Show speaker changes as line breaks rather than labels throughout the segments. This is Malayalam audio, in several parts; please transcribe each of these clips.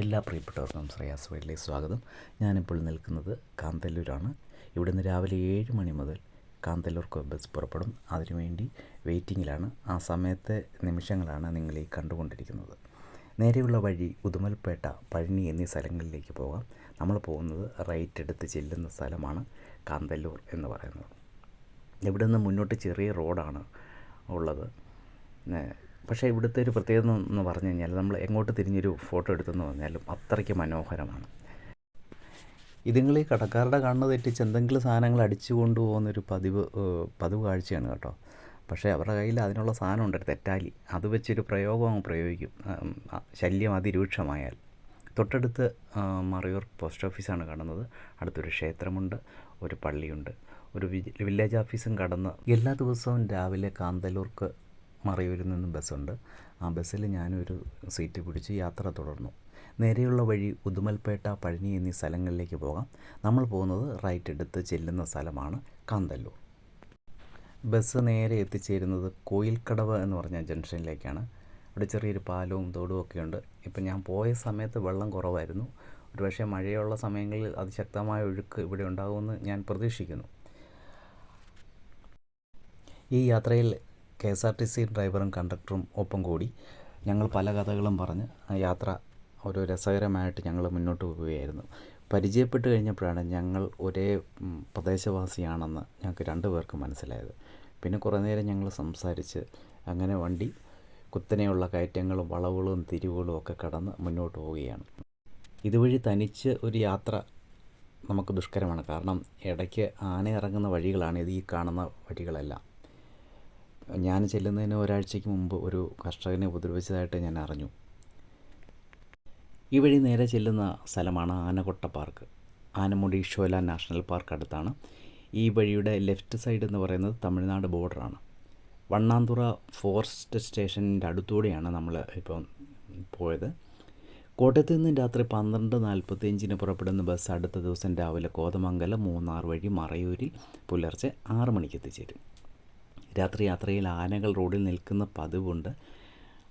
എല്ലാ പ്രിയപ്പെട്ടവർക്കും ശ്രേയാസ് വൈഡിലേക്ക് സ്വാഗതം. ഞാനിപ്പോൾ നിൽക്കുന്നത് കാന്തല്ലൂരാണ്. ഇവിടുന്ന് രാവിലെ 7 മണി മുതൽ കാന്തല്ലൂർക്ക് ബസ് പുറപ്പെടും. അതിനുവേണ്ടി വെയിറ്റിങ്ങിലാണ്. ആ സമയത്തെ നിമിഷങ്ങളാണ് നിങ്ങൾ ഈ കണ്ടുകൊണ്ടിരിക്കുന്നത്. നേരെയുള്ള വഴി ഉദുമൽപേട്ട, പഴനി എന്നീ സ്ഥലങ്ങളിലേക്ക് പോകാം. നമ്മൾ പോകുന്നത് റൈറ്റ് എടുത്ത് ചെല്ലുന്ന സ്ഥലമാണ് കാന്തല്ലൂർ എന്ന് പറയുന്നത്. ഇവിടെ നിന്ന് മുന്നോട്ട് ചെറിയ റോഡാണ് ഉള്ളത്. പക്ഷേ ഇവിടുത്തെ ഒരു പ്രത്യേകത എന്ന് പറഞ്ഞു കഴിഞ്ഞാൽ നമ്മൾ എങ്ങോട്ട് തിരിഞ്ഞൊരു ഫോട്ടോ എടുത്തെന്ന് പറഞ്ഞാലും അത്രയ്ക്ക് മനോഹരമാണ്. ഇതുങ്ങൾ ഈ കടക്കാരുടെ കണ്ണ് തെറ്റിച്ച് എന്തെങ്കിലും സാധനങ്ങൾ അടിച്ചു കൊണ്ടുപോകുന്നൊരു പതിവ് കാഴ്ചയാണ് കേട്ടോ. പക്ഷേ അവരുടെ കയ്യിൽ അതിനുള്ള സാധനമുണ്ട്, തെറ്റാലി. അത് വെച്ചൊരു പ്രയോഗം അങ്ങ് പ്രയോഗിക്കും, ശല്യം അതിരൂക്ഷമായാൽ. തൊട്ടടുത്ത് മറയൂർ പോസ്റ്റ് ഓഫീസാണ് കാണുന്നത്. അടുത്തൊരു ക്ഷേത്രമുണ്ട്, ഒരു പള്ളിയുണ്ട്, ഒരു വില്ലേജ് ഓഫീസും കടന്ന് എല്ലാ ദിവസവും രാവിലെ കാന്തല്ലൂർക്ക് മറയൂരിൽ നിന്നും ബസ്സുണ്ട്. ആ ബസ്സിൽ ഞാനൊരു സീറ്റ് പിടിച്ച് യാത്ര തുടർന്നു. നേരെയുള്ള വഴി ഉദുമൽപേട്ട, പഴനി എന്നീ സ്ഥലങ്ങളിലേക്ക് പോകാം. നമ്മൾ പോകുന്നത് റൈറ്റ് എടുത്ത് ചെല്ലുന്ന സ്ഥലമാണ് കാന്തല്ലൂർ. ബസ് നേരെ എത്തിച്ചേരുന്നത് കോയിൽക്കടവ് എന്ന് പറഞ്ഞ ജംഗ്ഷനിലേക്കാണ്. ഇവിടെ ചെറിയൊരു പാലവും തോടും ഒക്കെയുണ്ട്. ഇപ്പം ഞാൻ പോയ സമയത്ത് വെള്ളം കുറവായിരുന്നു. ഒരുപക്ഷെ മഴയുള്ള സമയങ്ങളിൽ അതിശക്തമായ ഒഴുക്ക് ഇവിടെ ഉണ്ടാകുമെന്ന് ഞാൻ പ്രതീക്ഷിക്കുന്നു. ഈ യാത്രയിൽ KSRTC ഡ്രൈവറും കണ്ടക്ടറും ഒപ്പം കൂടി. ഞങ്ങൾ പല കഥകളും പറഞ്ഞ് യാത്ര ഒരു രസകരമായിട്ട് ഞങ്ങൾ മുന്നോട്ട് പോവുകയായിരുന്നു. പരിചയപ്പെട്ട് കഴിഞ്ഞപ്പോഴാണ് ഞങ്ങൾ ഒരേ പ്രദേശവാസിയാണെന്ന് ഞങ്ങൾക്ക് 2 പേർക്ക് മനസ്സിലായത്. പിന്നെ കുറേ നേരം ഞങ്ങൾ സംസാരിച്ച് അങ്ങനെ വണ്ടി കുത്തനെയുള്ള കയറ്റങ്ങളും വളവുകളും തിരിവുകളും ഒക്കെ കടന്ന് മുന്നോട്ട് പോവുകയാണ്. ഇതുവഴി തനിച്ച് ഒരു യാത്ര നമുക്ക് ദുഷ്കരമാണ്. കാരണം ഇടയ്ക്ക് ആന ഇറങ്ങുന്ന വഴികളാണ് ഈ കാണുന്ന വഴികളെല്ലാം. ഞാൻ ചെല്ലുന്നതിന് ഒരാഴ്ചയ്ക്ക് മുമ്പ് ഒരു കർഷകനെ ഉപദ്രവിച്ചതായിട്ട് ഞാൻ അറിഞ്ഞു. ഈ വഴി നേരെ ചെല്ലുന്ന സ്ഥലമാണ് Anakotta park. Anamudi Shola national park അടുത്താണ്. ഈ വഴിയുടെ ലെഫ്റ്റ് സൈഡ് എന്ന് പറയുന്നത് തമിഴ്നാട് ബോർഡറാണ്. വണ്ണാന്തുറ ഫോറസ്റ്റ് സ്റ്റേഷൻ്റെ അടുത്തൂടെയാണ് നമ്മൾ ഇപ്പം പോയത്. കോട്ടയത്ത് നിന്ന് രാത്രി 12:45 പുറപ്പെടുന്ന ബസ് അടുത്ത ദിവസം രാവിലെ കോതമംഗലം, മൂന്നാർ വഴി മറയൂരിൽ പുലർച്ചെ 6 മണിക്ക് എത്തിച്ചേരും. രാത്രി യാത്രയിൽ ആനകൾ റോഡിൽ നിൽക്കുന്ന പതിവുണ്ട്.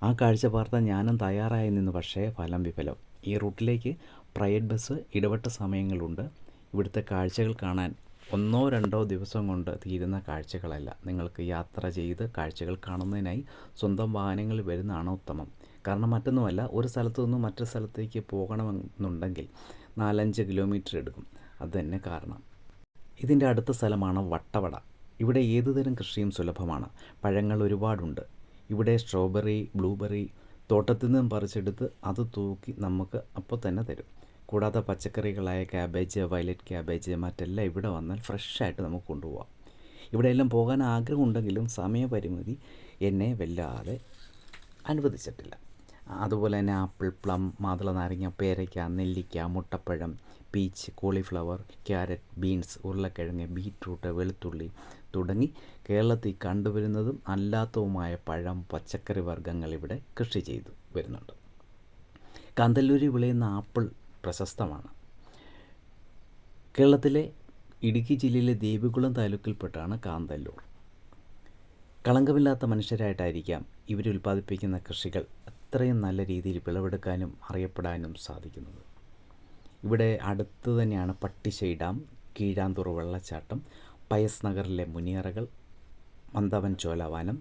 ആ കാഴ്ച പാർത്താൻ ഞാനും തയ്യാറായി നിന്ന്, പക്ഷേ ഫലം വിഫലം. ഈ റൂട്ടിലേക്ക് പ്രൈവറ്റ് ബസ് ഇടപെട്ട സമയങ്ങളുണ്ട്. ഇവിടുത്തെ കാഴ്ചകൾ കാണാൻ 1-2 ദിവസം കൊണ്ട് തീരുന്ന കാഴ്ചകളല്ല. നിങ്ങൾക്ക് യാത്ര ചെയ്ത് കാഴ്ചകൾ കാണുന്നതിനായി സ്വന്തം വാഹനങ്ങളിൽ വരുന്നതാണ് ഉത്തമം. കാരണം മറ്റൊന്നുമല്ല, ഒരു സ്ഥലത്തു നിന്നും മറ്റൊരു സ്ഥലത്തേക്ക് പോകണമെന്നുണ്ടെങ്കിൽ 4-5 കിലോമീറ്റർ എടുക്കും. അതുതന്നെ കാരണം. ഇതിൻ്റെ അടുത്ത സ്ഥലമാണ് വട്ടവട. ഇവിടെ ഏതുതരം കൃഷിയും സുലഭമാണ്. പഴങ്ങൾ ഒരുപാടുണ്ട്. ഇവിടെ സ്ട്രോബെറി, ബ്ലൂബെറി തോട്ടത്തിൽ നിന്നും പറിച്ചെടുത്ത് അത് തൂക്കി നമുക്ക് അപ്പോൾ തന്നെ തരും. കൂടാതെ പച്ചക്കറികളായ ക്യാബേജ്, വയലറ്റ് ക്യാബേജ് മറ്റെല്ലാം ഇവിടെ വന്നാൽ ഫ്രഷായിട്ട് നമുക്ക് കൊണ്ടുപോകാം. ഇവിടെയെല്ലാം പോകാൻ ആഗ്രഹമുണ്ടെങ്കിലും സമയപരിമിതി എന്നെ വല്ലാതെ അനുവദിച്ചിട്ടില്ല. അതുപോലെ തന്നെ ആപ്പിൾ, പ്ലം, മാതള നാരങ്ങ, പേരയ്ക്ക, നെല്ലിക്ക, മുട്ടപ്പഴം, പീച്ച്, കോളിഫ്ലവർ, ക്യാരറ്റ്, ബീൻസ്, ഉരുളക്കിഴങ്ങ്, ബീറ്റ്റൂട്ട്, വെളുത്തുള്ളി തുടങ്ങി കേരളത്തിൽ കണ്ടുവരുന്നതും അല്ലാത്തതുമായ പഴം, പച്ചക്കറി വർഗ്ഗങ്ങൾ ഇവിടെ കൃഷി ചെയ്തു വരുന്നുണ്ട്. കാന്തല്ലൂരിൽ വിളയുന്ന ആപ്പിൾ പ്രശസ്തമാണ്. കേരളത്തിലെ ഇടുക്കി ജില്ലയിലെ ദേവികുളം താലൂക്കിൽപ്പെട്ടാണ് കാന്തല്ലൂർ. കളങ്കമില്ലാത്ത മനുഷ്യരായിട്ടായിരിക്കാം ഇവർ ഉൽപ്പാദിപ്പിക്കുന്ന കൃഷികൾ അത്രയും നല്ല രീതിയിൽ വിളവെടുക്കാനും അറിയപ്പെടാനും സാധിക്കുന്നത്. ഇവിടെ അടുത്ത് തന്നെയാണ് പട്ടിശ്ശേരി ഡാം, കീഴാന്തൂർ വെള്ളച്ചാട്ടം, പയസ് നഗറിലെ മുനിയറകൾ, മന്ദവൻ ചോലവാനം,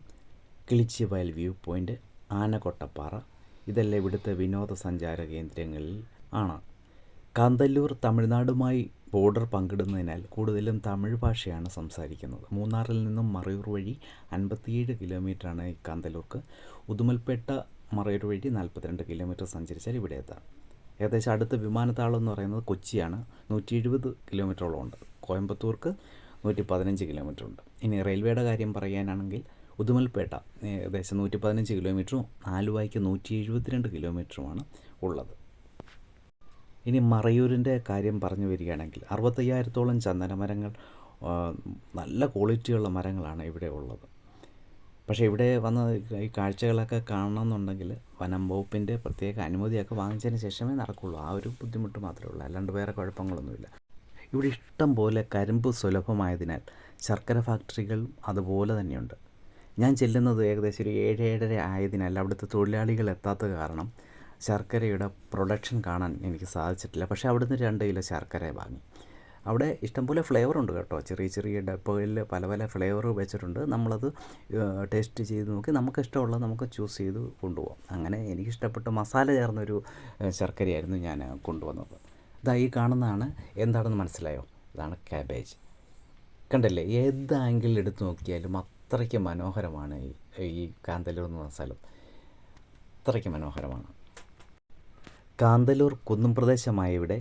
കിളിച്ചിവയൽ വ്യൂ പോയിൻ്റ്, ആനകൊട്ടപ്പാറ ഇതെല്ലാം ഇവിടുത്തെ വിനോദസഞ്ചാര കേന്ദ്രങ്ങളിൽ ആണ്. കാന്തല്ലൂർ തമിഴ്നാടുമായി ബോർഡർ പങ്കിടുന്നതിനാൽ കൂടുതലും തമിഴ് ഭാഷയാണ് സംസാരിക്കുന്നത്. മൂന്നാറിൽ നിന്നും മറയൂർ വഴി 57 കിലോമീറ്ററാണ് ഈ കാന്തല്ലൂർക്ക്. ഉദുമൽപേട്ട മറയൂർ വഴി 42 കിലോമീറ്റർ സഞ്ചരിച്ചാൽ ഇവിടെ എത്താം. ഏകദേശം അടുത്ത വിമാനത്താവളം എന്ന് പറയുന്നത് കൊച്ചിയാണ്. 170 കിലോമീറ്ററോളം ഉണ്ട്. കോയമ്പത്തൂർക്ക് 115 കിലോമീറ്റർ ഉണ്ട്. ഇനി റെയിൽവേയുടെ കാര്യം പറയാനാണെങ്കിൽ ഉദുമൽപേട്ട ഏകദേശം 115 കിലോമീറ്ററും ആലുവായ്ക്ക് 172 കിലോമീറ്ററുമാണ് ഉള്ളത്. ഇനി മറയൂരിൻ്റെ കാര്യം പറഞ്ഞു വരികയാണെങ്കിൽ 65,000-ഓളം ചന്ദനമരങ്ങൾ, നല്ല ക്വാളിറ്റിയുള്ള മരങ്ങളാണ് ഇവിടെ ഉള്ളത്. പക്ഷേ ഇവിടെ വന്ന് ഈ കാഴ്ചകളൊക്കെ കാണണമെന്നുണ്ടെങ്കിൽ വനം വകുപ്പിൻ്റെ പ്രത്യേക അനുമതിയൊക്കെ വാങ്ങിച്ചതിന് ശേഷമേ നടക്കുകയുള്ളൂ. ആ ഒരു ബുദ്ധിമുട്ട് മാത്രമേ ഉള്ളൂ, അല്ലാണ്ട് വേറെ കുഴപ്പങ്ങളൊന്നുമില്ല. ഇവിടെ ഇഷ്ടം പോലെ കരിമ്പ് സുലഭമായതിനാൽ ശർക്കര ഫാക്ടറികൾ അതുപോലെ തന്നെയുണ്ട്. ഞാൻ ചെല്ലുന്നത് ഏകദേശം ഒരു 7-7:30 ആയതിനാൽ അവിടുത്തെ തൊഴിലാളികൾ എത്താത്ത കാരണം ശർക്കരയുടെ പ്രൊഡക്ഷൻ കാണാൻ എനിക്ക് സാധിച്ചിട്ടില്ല. പക്ഷേ അവിടുന്ന് 2 കിലോ ശർക്കര വാങ്ങി. അവിടെ ഇഷ്ടംപോലെ ഫ്ലേവറുണ്ട് കേട്ടോ. ചെറിയ ചെറിയ ഡബ്ബകളിൽ പല പല ഫ്ലേവർ വെച്ചിട്ടുണ്ട്. നമ്മളത് ടേസ്റ്റ് ചെയ്ത് നോക്കി നമുക്കിഷ്ടമുള്ളത് നമുക്ക് ചൂസ് ചെയ്ത് കൊണ്ടുപോകാം. അങ്ങനെ എനിക്കിഷ്ടപ്പെട്ട മസാല ചേർന്നൊരു ശർക്കരയായിരുന്നു ഞാൻ കൊണ്ടുവന്നത്. ഇതാ ഈ കാണുന്നതാണ്. എന്താണെന്ന് മനസ്സിലായോ? ഇതാണ് കാബേജ്. കണ്ടില്ലേ? ഏത് ആംഗിളിൽ എടുത്ത് നോക്കിയാലും അത്രയ്ക്ക് മനോഹരമാണ് ഈ കാന്തല്ലൂർ എന്ന് പറഞ്ഞ സ്ഥലം. അത്രയ്ക്ക് മനോഹരമാണ്. കാന്തല്ലൂർ കുന്നും പ്രദേശമായ ഇവിടെ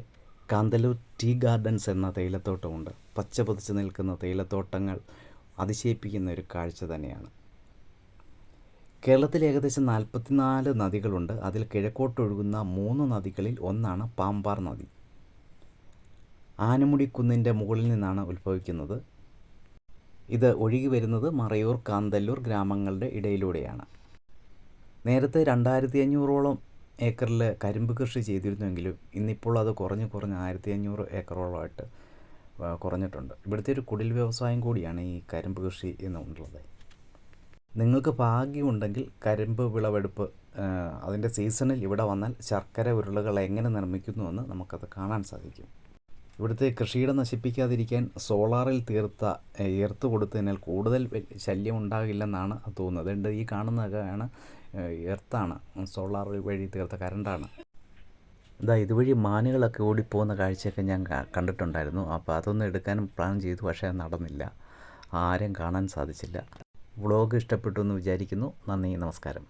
കാന്തല്ലൂർ ടീ ഗാർഡൻസ് എന്ന തേയിലത്തോട്ടമുണ്ട്. പച്ച പൊതിച്ച് നിൽക്കുന്ന തേയിലത്തോട്ടങ്ങൾ അതിശയിപ്പിക്കുന്ന ഒരു കാഴ്ച തന്നെയാണ്. കേരളത്തിൽ ഏകദേശം 44 നദികളുണ്ട്. അതിൽ കിഴക്കോട്ടൊഴുകുന്ന 3 നദികളിൽ ഒന്നാണ് പാമ്പാർ നദി. ആനമുടി കുന്നിൻ്റെ മുകളിൽ നിന്നാണ് ഉത്ഭവിക്കുന്നത്. ഇത് ഒഴുകി വരുന്നത് മറയൂർ, കാന്തല്ലൂർ ഗ്രാമങ്ങളുടെ ഇടയിലൂടെയാണ്. നേരത്തെ 2500ഓളം ഏക്കറിൽ കരിമ്പ് കൃഷി ചെയ്തിരുന്നുവെങ്കിലും ഇന്നിപ്പോൾ അത് കുറഞ്ഞ് 1500 ഏക്കറോളമായിട്ട് കുറഞ്ഞിട്ടുണ്ട്. ഇവിടുത്തെ ഒരു കുടിൽ വ്യവസായം കൂടിയാണ് ഈ കരിമ്പ് കൃഷി എന്നുള്ളത്. നിങ്ങൾക്ക് ഭാഗ്യമുണ്ടെങ്കിൽ കരിമ്പ് വിളവെടുപ്പ് അതിൻ്റെ സീസണിൽ ഇവിടെ വന്നാൽ ശർക്കര ഉരുളകൾ എങ്ങനെ നിർമ്മിക്കുന്നുവെന്ന് നമുക്കത് കാണാൻ സാധിക്കും. ഇവിടുത്തെ കൃഷിയിടം നശിപ്പിക്കാതിരിക്കാൻ സോളാറിൽ തീർത്ത എർത്ത് കൊടുത്തതിനാൽ കൂടുതൽ ശല്യം ഉണ്ടാകില്ലെന്നാണ് തോന്നുന്നത്. ഉണ്ട് ഈ കാണുന്നതൊക്കെയാണ് എർത്താണ്, സോളാർ വഴി തീർത്ത കറണ്ടാണ്. ഇതുവഴി മാനുകളൊക്കെ ഓടിപ്പോകുന്ന കാഴ്ചയൊക്കെ ഞാൻ കണ്ടിട്ടുണ്ടായിരുന്നു. അപ്പോൾ അതൊന്നും എടുക്കാനും പ്ലാൻ ചെയ്തു. പക്ഷേ അത് നടന്നില്ല. ആരും കാണാൻ സാധിച്ചില്ല. വ്ളോഗ് ഇഷ്ടപ്പെട്ടു എന്ന് വിചാരിക്കുന്നു. നന്ദി, നമസ്കാരം.